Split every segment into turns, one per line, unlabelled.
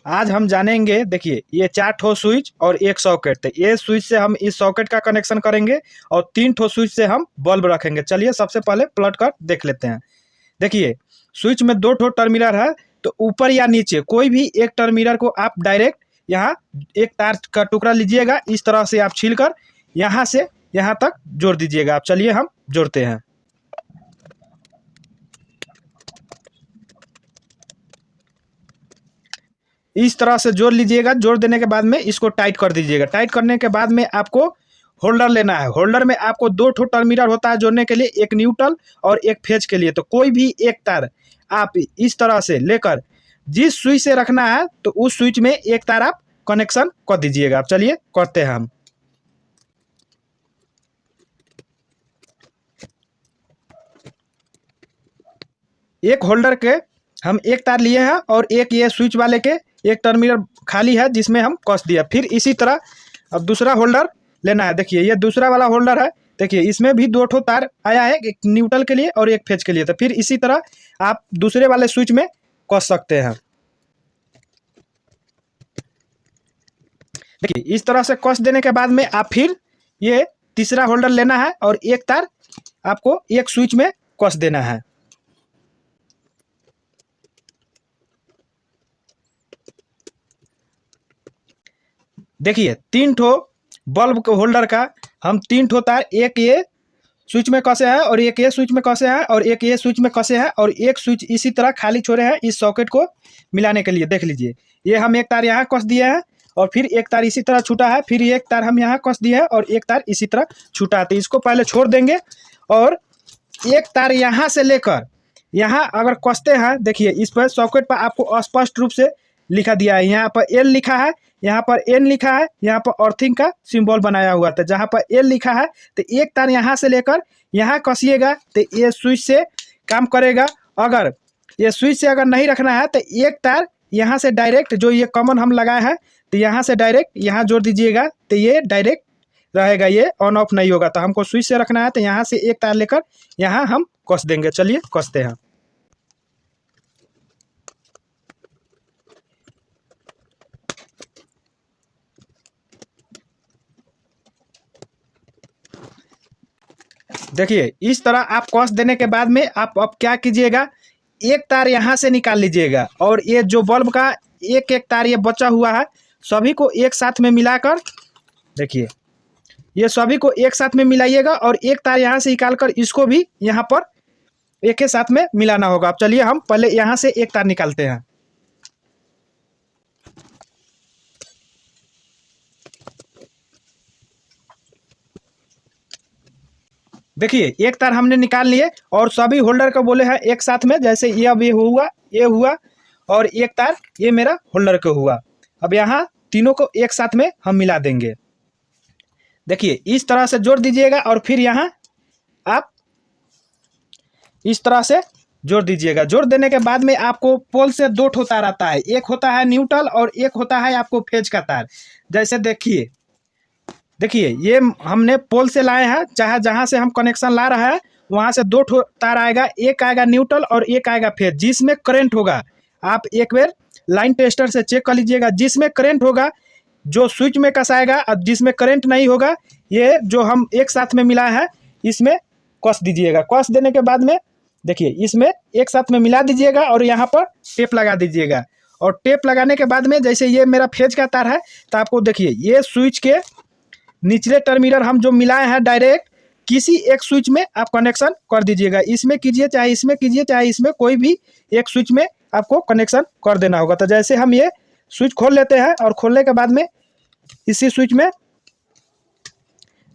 आज हम जानेंगे, देखिए ये 4 ठो स्विच और एक सॉकेट, तो ये स्विच से हम इस सॉकेट का कनेक्शन करेंगे और 3 ठो स्विच से हम बल्ब रखेंगे। चलिए सबसे पहले प्लग कर देख लेते हैं। देखिए स्विच में 2 ठो टर्मिनल है, तो ऊपर या नीचे कोई भी एक टर्मिनल को आप डायरेक्ट यहाँ एक तार का टुकड़ा लीजिएगा, इस तरह से आप छीलकर यहाँ से यहाँ तक जोड़ दीजिएगा। आप चलिए हम जोड़ते हैं। इस तरह से जोड़ लीजिएगा। जोड़ देने के बाद में इसको टाइट कर दीजिएगा। टाइट करने के बाद में आपको होल्डर लेना है। होल्डर में आपको 2 ठो टर्मिनल होता है जोड़ने के लिए, एक न्यूट्रल और एक फेज के लिए। तो कोई भी एक तार आप इस तरह से लेकर जिस स्विच से रखना है तो उस स्विच में एक तार आप कनेक्शन कर दीजिएगा। आप चलिए करते हैं हम। एक होल्डर के हम एक तार लिए हैं और एक ये स्विच वाले के एक टर्मिनल खाली है जिसमें हम कस दिया। फिर इसी तरह अब दूसरा होल्डर लेना है। देखिए ये दूसरा वाला होल्डर है। देखिए इसमें भी 2 ठो तार आया है, एक न्यूट्रल के लिए और एक फेज के लिए। तो फिर इसी तरह आप दूसरे वाले स्विच में कस सकते हैं। देखिए इस तरह से कस देने के बाद में आप फिर ये तीसरा होल्डर लेना है और एक तार आपको एक स्विच में कस देना है। देखिए 3 ठो बल्ब के होल्डर का हम 3 ठो तार एक ये स्विच में कसे हैं और एक ये स्विच में कसे हैं और एक ये स्विच में कसे हैं और एक स्विच इसी तरह खाली छोड़े हैं इस सॉकेट को मिलाने के लिए। देख लीजिए ये हम एक तार यहाँ कस दिए हैं और फिर एक तार इसी तरह छूटा है, फिर एक तार हम यहाँ कस दिए हैं और एक तार इसी तरह छूटा है। तो इसको पहले छोड़ देंगे और एक तार यहाँ से लेकर यहाँ अगर कसते हैं, देखिए इस पर सॉकेट पर आपको स्पष्ट रूप से लिखा दिया है। यहाँ पर एल लिखा है, यहाँ पर एन लिखा है, यहाँ पर अर्थिंग का सिंबल बनाया हुआ था। जहाँ पर एल लिखा है तो एक तार यहाँ से लेकर यहाँ कसिएगा तो ये स्विच से काम करेगा। अगर ये स्विच से अगर नहीं रखना है तो एक तार यहाँ से डायरेक्ट जो ये कॉमन हम लगाए हैं तो यहाँ से डायरेक्ट यहाँ जोड़ दीजिएगा तो ये डायरेक्ट रहेगा, ये ऑन ऑफ नहीं होगा। तो हमको स्विच से रखना है तो यहाँ से एक तार लेकर यहाँ हम कस देंगे। चलिए कसते हैं। देखिए इस तरह आप कस देने के बाद में आप अब क्या कीजिएगा, एक तार यहाँ से निकाल लीजिएगा और ये जो बल्ब का एक एक तार ये बचा हुआ है सभी को एक साथ में मिलाकर, देखिए ये सभी को एक साथ में मिलाइएगा और एक तार यहाँ से निकालकर इसको भी यहाँ पर एक के साथ में मिलाना होगा। अब चलिए हम पहले यहाँ से एक तार निकालते हैं। देखिए एक तार हमने निकाल लिए और सभी होल्डर को बोले हैं एक साथ में, जैसे ये अब ये हुआ और एक तार ये मेरा होल्डर का हुआ। अब यहाँ तीनों को एक साथ में हम मिला देंगे। देखिए इस तरह से जोड़ दीजिएगा और फिर यहाँ आप इस तरह से जोड़ दीजिएगा। जोड़ देने के बाद में आपको पोल से 2 ठो तार आता है, एक होता है न्यूट्रल और एक होता है आपको फेज का तार। जैसे देखिए ये हमने पोल से लाए हैं, चाहे जहाँ से हम कनेक्शन ला रहा है वहाँ से 2 ठो तार आएगा, एक आएगा न्यूट्रल और एक आएगा फेज। जिसमें करंट होगा आप एक बार लाइन टेस्टर से चेक कर लीजिएगा। जिसमें करंट होगा जो स्विच में कसाएगा, और जिसमें करंट नहीं होगा ये जो हम एक साथ में मिला है इसमें कस दीजिएगा। कस देने के बाद में देखिए इसमें एक साथ में मिला दीजिएगा और यहाँ पर टेप लगा दीजिएगा। और टेप लगाने के बाद में जैसे ये मेरा फेज का तार है तो आपको देखिए ये स्विच के निचले टर्मिनल हम जो मिलाए हैं डायरेक्ट किसी एक स्विच में आप कनेक्शन कर दीजिएगा। इसमें कीजिए चाहे इसमें कीजिए, चाहे इसमें कोई भी एक स्विच में आपको कनेक्शन कर देना होगा। तो जैसे हम ये स्विच खोल लेते हैं और खोलने के बाद में इसी स्विच में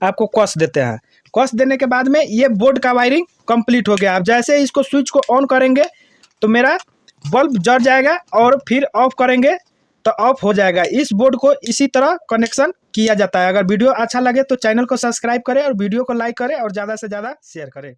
आपको कस देते हैं। कस देने के बाद में ये बोर्ड का वायरिंग कंप्लीट हो गया। आप जैसे इसको स्विच को ऑन करेंगे तो मेरा बल्ब जल जाएगा और फिर ऑफ करेंगे तो ऑफ हो जाएगा। इस बोर्ड को इसी तरह कनेक्शन किया जाता है। अगर वीडियो अच्छा लगे तो चैनल को सब्सक्राइब करें और वीडियो को लाइक करें और ज़्यादा से ज़्यादा शेयर करें।